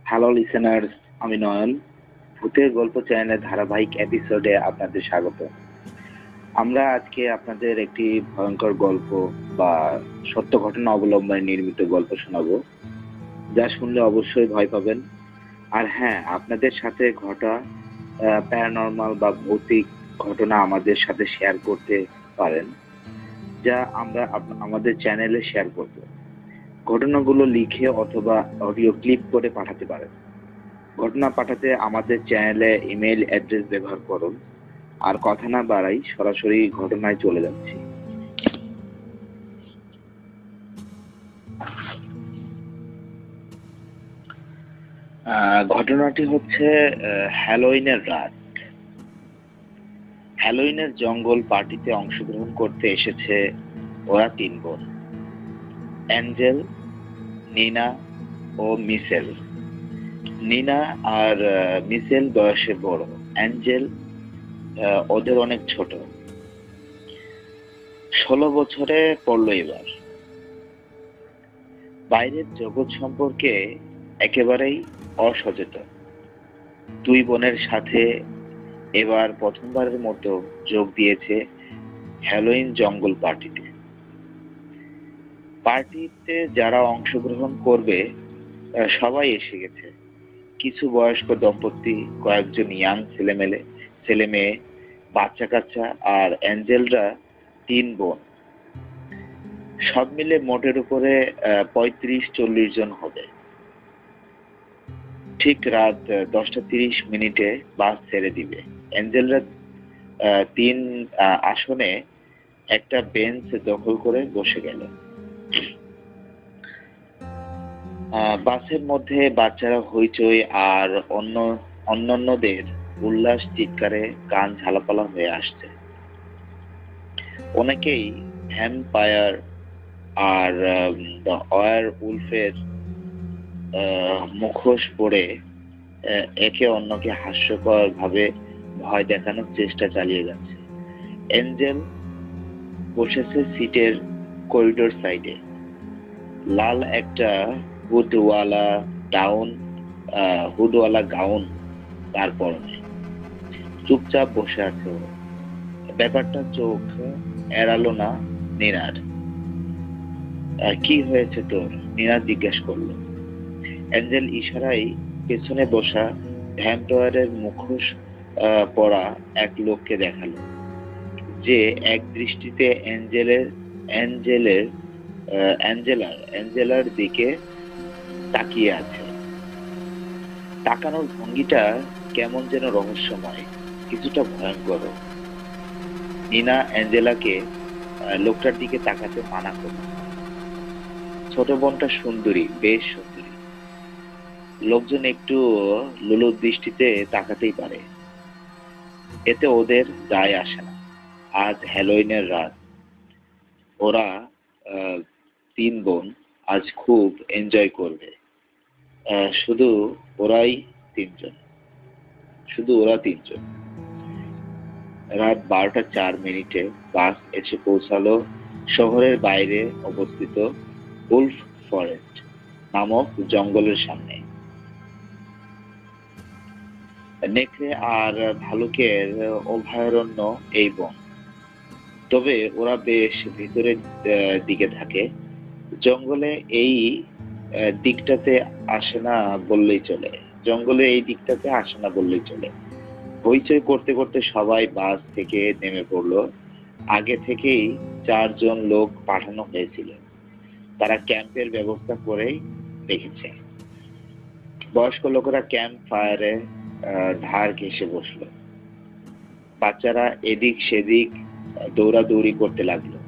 Hello listeners, আমি নয়ন। ভূতের গল্প চ্যানেলের ধারাবাহিক এপিসোডে আপনাদের স্বাগত। আমরা আজকে আপনাদের একটি ভয়ঙ্কর গল্প বা সত্য ঘটনা অবলম্বনে নির্মিত গল্প শোনাবো, যা শুনলে অবশ্যই ভয় পাবেন। আর হ্যাঁ, আপনাদের সাথে ঘটা প্যারানর্মাল বা ভৌতিক ঘটনা আমাদের সাথে শেয়ার করতে পারেন, যা আমরা আমাদের চ্যানেলে শেয়ার করব। ঘটনাগুলো লিখে অথবা অডিও ক্লিপ করে পাঠাতে পারেন। ঘটনা পাঠাতে আমাদের চ্যানেলে ইমেল অ্যাড্রেস ব্যবহার করুন। আর কথা না বাড়াই, সরাসরি ঘটনায় চলে যাচ্ছি। ঘটনাটি হচ্ছে হ্যালোইনের রাত। হ্যালোইনের জঙ্গল পার্টিতে অংশগ্রহণ করতে এসেছে ওরা তিন বোন, অ্যাঞ্জেল, নিনা ও মিসেল। নিনা আর মিসেল বয়সে বড়, অ্যাঞ্জেল ওদের অনেক ছোট। 16 বছরে পড়লো এবার। বাইরের জগৎ সম্পর্কে একেবারেই অসচেতন। দুই বোনের সাথে এবার প্রথমবারের মতো যোগ দিয়েছে হ্যালোইন জঙ্গল পার্টিতে। পার্টিতে যারা অংশগ্রহণ করবে সবাই এসে গেছে। কিছু বয়স্ক দম্পতি, কয়েকজন ইয়াং ছেলে মেয়ে, বাচ্চা কাচ্চা আর অ্যাঞ্জেলরা তিন বোন। সব মিলে মোটের উপরে 35-40 জন হবে। ঠিক রাত 10টা 30 মিনিটে বাস ছেড়ে দিবে। অ্যাঞ্জেলরা তিন আসনে একটা বেঞ্চ দখল করে বসে গেল। বাসের মধ্যে বাচ্চারা হইচই আর অন্যান্যদের উল্লাস চিৎকারে কান ঝালাপালা হয়ে আসছে। অনেকেই ভ্যাম্পায়ার আর দ্য ওয়ার উলফের মুখোশ পরে একে অন্যকে হাস্যকর ভাবে ভয় দেখানোর চেষ্টা চালিয়ে যাচ্ছে। এঞ্জেল বসেছে সিটের করিডোর সাইডে। লাল একটা হুডওয়ালা গাউন তার পরনে। চুপচাপ বসে আছে ও। ব্যাপারটা চোখ এড়ালো না নিনার। কি হয়েছে তোর? নিনা জিজ্ঞেস করলো। অ্যাঞ্জেল ইশারায় পেছনে বসা ভ্যাম্পায়ারের মুখোশ পরা এক লোককে দেখালো, যে এক দৃষ্টিতে অ্যাঞ্জেলার দিকে তাকিয়ে আছে। তাকানোর ভঙ্গিটা কেমন যেন রহস্যময়, কিছুটা ভয়ঙ্কর। নিনা অ্যাঞ্জেলাকে লোকটার দিকে তাকাতে মানা করল। ছোট বোনটা সুন্দরী, বেশ সুন্দরী। লোকজন একটু লোলুপ দৃষ্টিতে তাকাতেই পারে, এতে ওদের যায় আসে না। আজ হ্যালোইনের রাত। ওরা তিন বোন আজ খুব এনজয় করবে। শুধু ওরাই তিনজন শুধু ওরা তিনজন। রাত 12টা 4 মিনিটে বাস এসে পৌঁছালো শহরের বাইরে অবস্থিত উলফ ফরেস্ট নামক জঙ্গলের সামনে। নেকড়ে আর ভালুকের অভয়ারণ্য এই বন, তবে ওরা বেশ ভিতরের দিকে থাকে। জঙ্গলে এই দিকটাতে আসে না বললেই চলে। হইচই করতে করতে সবাই বাস থেকে নেমে পড়লো। আগে থেকেই 4 জন লোক পাঠানো হয়েছিল, তারা ক্যাম্পের ব্যবস্থা করেই রেখেছে। বয়স্ক লোকেরা ক্যাম্প ফায়ারে ধার ঘেঁষে বসলো। বাচ্চারা এদিক সেদিক দৌড়াদৌড়ি করতে লাগলো।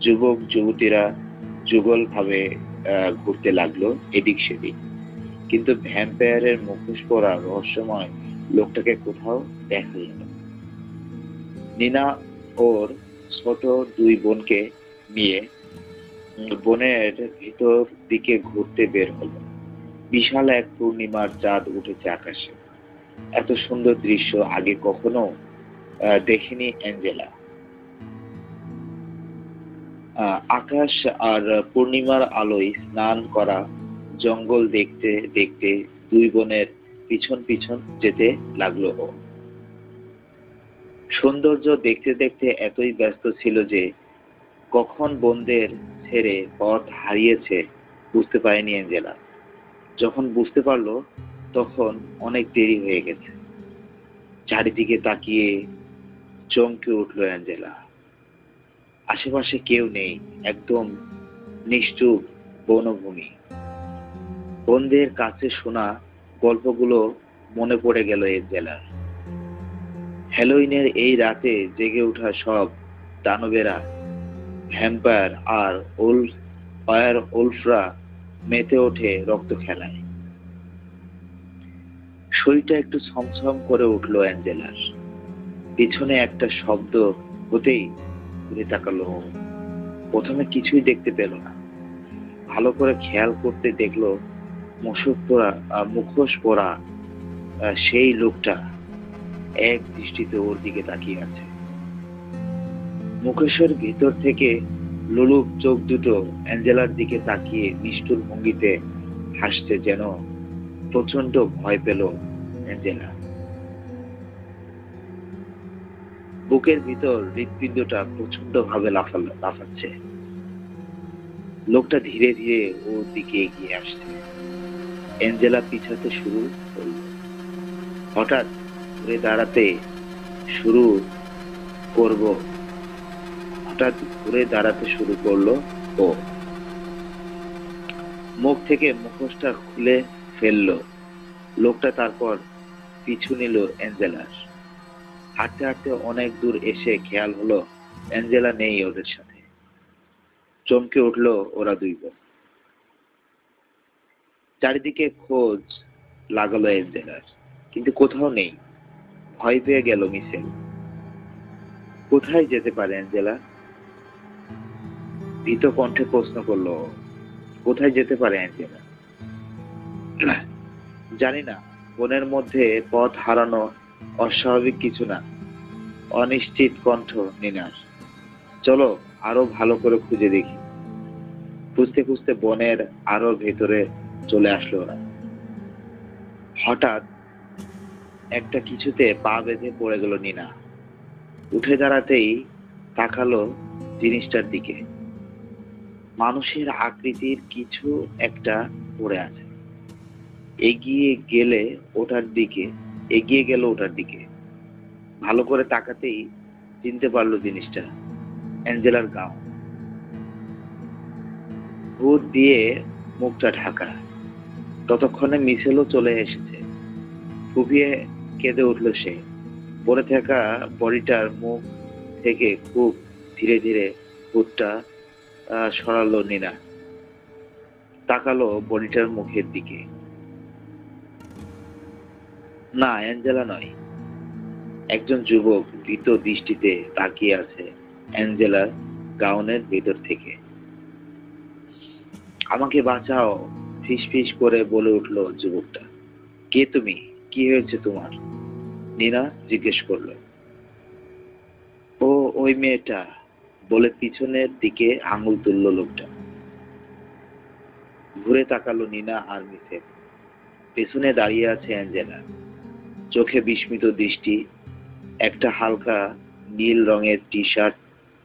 যুবক যুবতীরা যুগল ভাবে ঘুরতে লাগলো এদিক সেদিক। কিন্তু ভ্যাম্পায়ারের মুখোশ পরা রহস্যময় লোকটাকে কোথাও দেখা গেল। নিনা ওর ছোট দুই বোনকে নিয়ে বনের ভিতর দিকে ঘুরতে বের হলো। বিশাল এক পূর্ণিমার চাঁদ উঠেছে আকাশে। এত সুন্দর দৃশ্য আগে কখনো দেখেনি অ্যাঞ্জেলা। আকাশ আর পূর্ণিমার আলোয় স্নান করা জঙ্গল দেখতে দেখতে দুই বোনের পিছন পিছন যেতে লাগলো ও। সৌন্দর্য দেখতে দেখতে এতই ব্যস্ত ছিল যে কখন বোনদের ছেড়ে পথ হারিয়েছে বুঝতে পারেনি অ্যাঞ্জেলা। যখন বুঝতে পারলো তখন অনেক দেরি হয়ে গেছে। চারিদিকে তাকিয়ে চমকে উঠলো অ্যাঞ্জেলা। আশেপাশে কেউ নেই, একদম নিশ্চুপ বনভূমি। বোনদের কাছে শোনা গল্পগুলো মনে পড়ে গেল অ্যাঞ্জেলার। হ্যালোইনের এই রাতে জেগে ওঠা সব দানবেরা, ভ্যাম্পায়ার আর ওলফরা মেতে ওঠে রক্ত খেলায়। শরীরটা একটু ছমছম করে উঠলো অ্যাঞ্জেলার। পিছনে একটা শব্দ হতেই ঘুরে তাকালো। প্রথমে কিছুই দেখতে পেল না, ভালো করে খেয়াল করতে দেখলো মুখোশ পরা সেই লোকটা এক দৃষ্টিতে ওর দিকে তাকিয়ে আছে। মুখোশের ভিতর থেকে লোলুপ চোখ দুটো অ্যাঞ্জেলার দিকে তাকিয়ে নিষ্ঠুর ভঙ্গিতে হাসছে, যেন প্রচন্ড ভয় পেল অ্যাঞ্জেলা। বুকের ভিতর হৃৎপিণ্ডটা প্রচন্ড ভাবে লাফাচ্ছে। লোকটা ধীরে ধীরে ওর দিকে এগিয়ে আসছে। অ্যাঞ্জেলা পিছাতে শুরু করলো। হঠাৎ ঘুরে দাঁড়াতে শুরু করব হঠাৎ ঘুরে দাঁড়াতে শুরু করলো ও। মুখ থেকে মুখোশটা খুলে ফেললো লোকটা, তারপর পিছু নিল অ্যাঞ্জেলার। হাঁটতে হাঁটতে অনেক দূর এসে খেয়াল হলো অ্যাঞ্জেলা নেই ওদের সাথে। চমকে উঠলো ওরা দুই বোন। চারিদিকে খোঁজ লাগালো অ্যাঞ্জেলার, কিন্তু কোথাও নেই। ভয় পেয়ে গেল মিশেল। কোথায় যেতে পারে অ্যাঞ্জেলা? ভীত কণ্ঠে প্রশ্ন করলো। কোথায় যেতে পারে অ্যাঞ্জেলা? জানি না। বনের মধ্যে পথ হারানো অস্বাভাবিক কিছু না। অনিশ্চিত কণ্ঠ নিনার। চলো আরো ভালো করে খুঁজে দেখি। খুঁজতে খুঁজতে বনের আরো ভেতরে চলে আসলো ওরা। হঠাৎ একটা কিছুতে পা বেঁধে পড়ে গেল নিনা। উঠে দাঁড়াতেই তাকালো জিনিসটার দিকে। মানুষের আকৃতির কিছু একটা পড়ে আছে। এগিয়ে গেল ওটার দিকে। ভালো করে তাকাতেই চিনতে পারলো জিনিসটা অ্যাঞ্জেলার গাউন। হুড দিয়ে মুখটা ঢাকা। ততক্ষণে মিশেলও চলে এসেছে। ফুপিয়ে কেঁদে উঠলো সে। পড়ে থাকা বডিটার মুখ থেকে খুব ধীরে ধীরে হুডটা সরালো নিনা। তাকালো বডিটার মুখের দিকে। না, অ্যাঞ্জেলা নয়। একজন যুবক ভীত দৃষ্টিতে তাকিয়ে আছে অ্যাঞ্জেলার গাউনের ভেতর থেকে। আমাকে বাঁচাও, ফিসফিস করে বলে উঠলো যুবকটা। কে তুমি? কি হয়েছে তোমার? নিনা জিজ্ঞেস করলো। ও ওই মেয়েটা, বলে পিছনের দিকে আঙুল তুললো লোকটা। ঘুরে তাকালো নিনা আর মিসেল। পেছনে দাঁড়িয়ে আছে অ্যাঞ্জেলা, চোখে বিস্মিত দৃষ্টি। একটা হালকা নীল রঙের টি শার্ট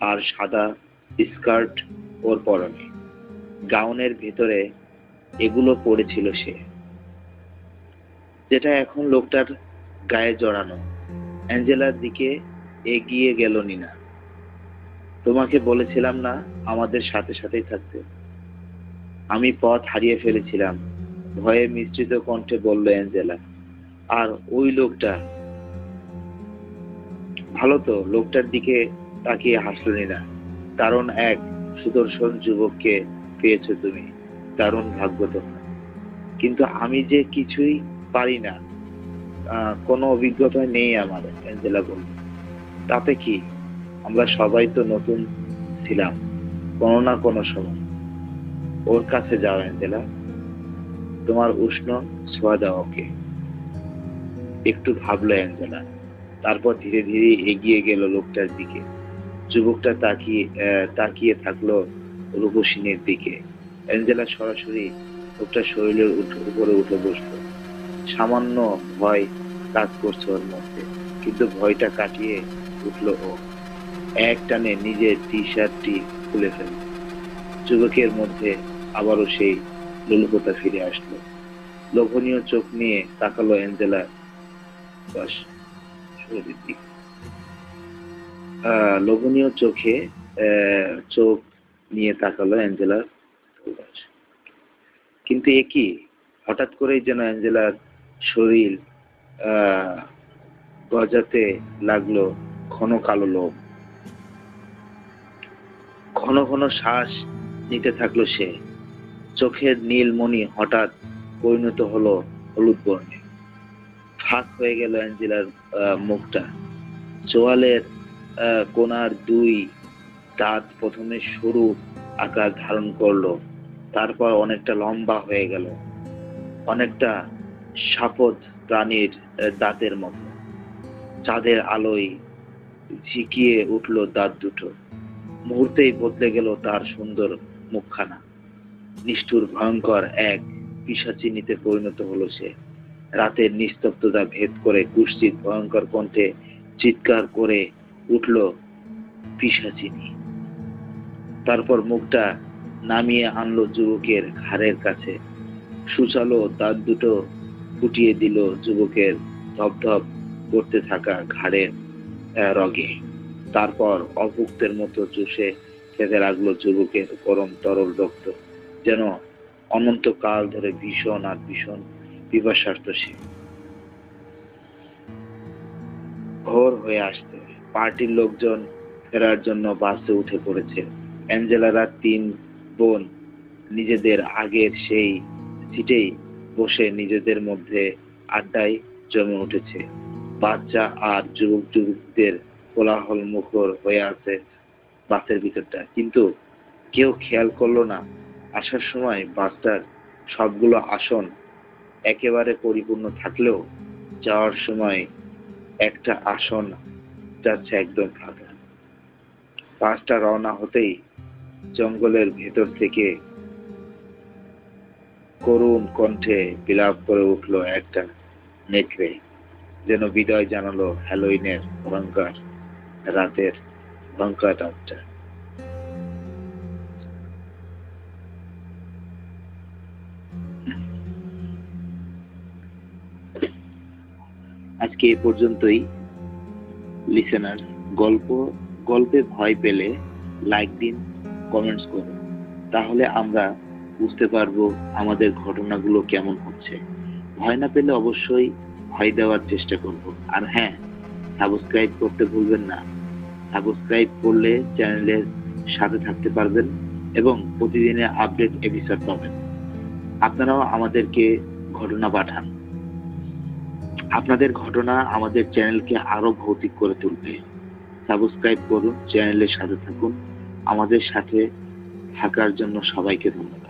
আর সাদা স্কার্ট ওর পরনে। গাউনের ভেতরে এগুলো পরেছিল সে, যেটা এখন লোকটার গায়ে জড়ানো। অ্যাঞ্জেলার দিকে এগিয়ে গেল নিনা। তোমাকে বলেছিলাম না আমাদের সাথে সাথেই থাকতে? আমি পথ হারিয়ে ফেলেছিলাম, ভয়ে মিশ্রিত কণ্ঠে বলল অ্যাঞ্জেলা। আর ওই লোকটা ভালো তো? লোকটার দিকে তাকিয়ে হাসল নিনা। কারণ এক সুদর্শন যুবককে পেয়েছো তুমি, দারুণ ভাগ্য তোমার। কিন্তু আমি যে কিছুই পারি না, কোনো অভিজ্ঞতা নেই আমার, অ্যাঞ্জেলা বলল। তাতে কি, আমরা সবাই তো নতুন ছিলাম কোনো না কোনো সময়। ওর কাছে যাও অ্যাঞ্জেলা, তোমার উষ্ণ ছোঁয়া দাও ওকে। একটু ভাবলো অ্যাঞ্জেলা, তারপর ধীরে ধীরে এগিয়ে গেল লোকটার দিকে। যুবকটা তাকিয়ে থাকলো রূপসিনের দিকে। অ্যাঞ্জেলা সরাসরি লোকটার শরীরের উপরে উঠে বসলো। সামান্য ভয় কাজ করছে ওর মধ্যে, কিন্তু ভয়টা কাটিয়ে উঠল ও। এক টানে নিজের টি শার্টটি খুলে ফেলল। যুবকের মধ্যে আবারও সেই লোলুপতা ফিরে আসলো। লোভনীয় চোখ নিয়ে তাকালো অ্যাঞ্জেলা বাস শরীরের দিকে। লোভনীয় চোখ নিয়ে তাকালো অ্যাঞ্জেলার বাস। কিন্তু এ কি? হঠাৎ করেই যেন অ্যাঞ্জেলার শরীর আহ গজাতে লাগলো ঘন কালো লোম। ঘন ঘন শ্বাস নিতে থাকলো সে। চোখের নীলমণি হঠাৎ পরিণত হলো হলুদ বর্ণে। ফাঁক হয়ে গেল অ্যাঞ্জেলার মুখটা। চোয়ালের কোণার দুই দাঁত প্রথমে সরু আকার ধারণ করলো, তারপর অনেকটা লম্বা হয়ে গেল, অনেকটা সাপদ প্রাণীর দাঁতের মতো। চাঁদের আলোয় ঝিকিয়ে উঠল দাঁত দুটো। মুহূর্তেই বদলে গেল তার সুন্দর মুখখানা। নিষ্ঠুর ভয়ঙ্কর এক পিশাচিনীতে পরিণত হলো সে। রাতের নিস্তব্ধতা ভেদ করে কুৎসিত ভয়ঙ্কর কণ্ঠে চিৎকার করে উঠল পিশাচিনী। তারপর মুখটা নামিয়ে আনলো যুবকের ঘাড়ের কাছে। সুচালো দাঁত দুটো ফুটিয়ে দিল যুবকের ধপধপ করতে থাকা ঘাড়ের রগে। তারপর অভুক্তের মতো চুষে খেতে লাগলো যুবকের গরম তরল রক্ত। যেন অনন্তকাল ধরে ভীষণ আর ভীষণ পিপাসার্ত সে। ভোর হয়ে আসছে। পার্টির লোকজন ফেরার জন্য বাসে উঠে পড়েছে। অ্যাঞ্জেলারা তিন বোন নিজেদের আগের সেই সিটেই বসে নিজেদের মধ্যে আড্ডায় জমে উঠেছে। বাচ্চা আর যুবক যুবতীদের কোলাহল মুখর হয়ে আছে বাসের ভিতরটা, কিন্তু কেউ খেয়াল করলো না আসার সময় বাসটার সবগুলো আসন একেবারে পরিপূর্ণ থাকলেও যাওয়ার সময় একটা আসন যাচ্ছে একদম ফাঁকা। বাসটা রওনা হতেই জঙ্গলের ভেতর থেকে করুণ কণ্ঠে বিলাপ করে উঠলো একটা নেকড়ে, যেন বিদায় জানালো হ্যালোইনের ভয়ঙ্কর রাতের ভয়ঙ্কর রাতটা। আজকে এ পর্যন্তই লিসেনার। গল্পে ভয় পেলে লাইক দিন, কমেন্টস করুন, তাহলে আমরা বুঝতে পারবো আমাদের ঘটনাগুলো কেমন হচ্ছে। ভয় না পেলে অবশ্যই ভয় দেওয়ার চেষ্টা করব। আর হ্যাঁ, সাবস্ক্রাইব করতে ভুলবেন না। সাবস্ক্রাইব করলে চ্যানেলের সাথে থাকতে পারবেন এবং প্রতিদিনের আপডেট এপিসোড পাবেন। আপনারাও আমাদেরকে ঘটনা পাঠান। আপনাদের ঘটনা আমাদের চ্যানেলকে আরো ভৌতিক করে তুলবে। সাবস্ক্রাইব করুন, চ্যানেলের সাথে থাকুন। আমাদের সাথে থাকার জন্য সবাইকে ধন্যবাদ।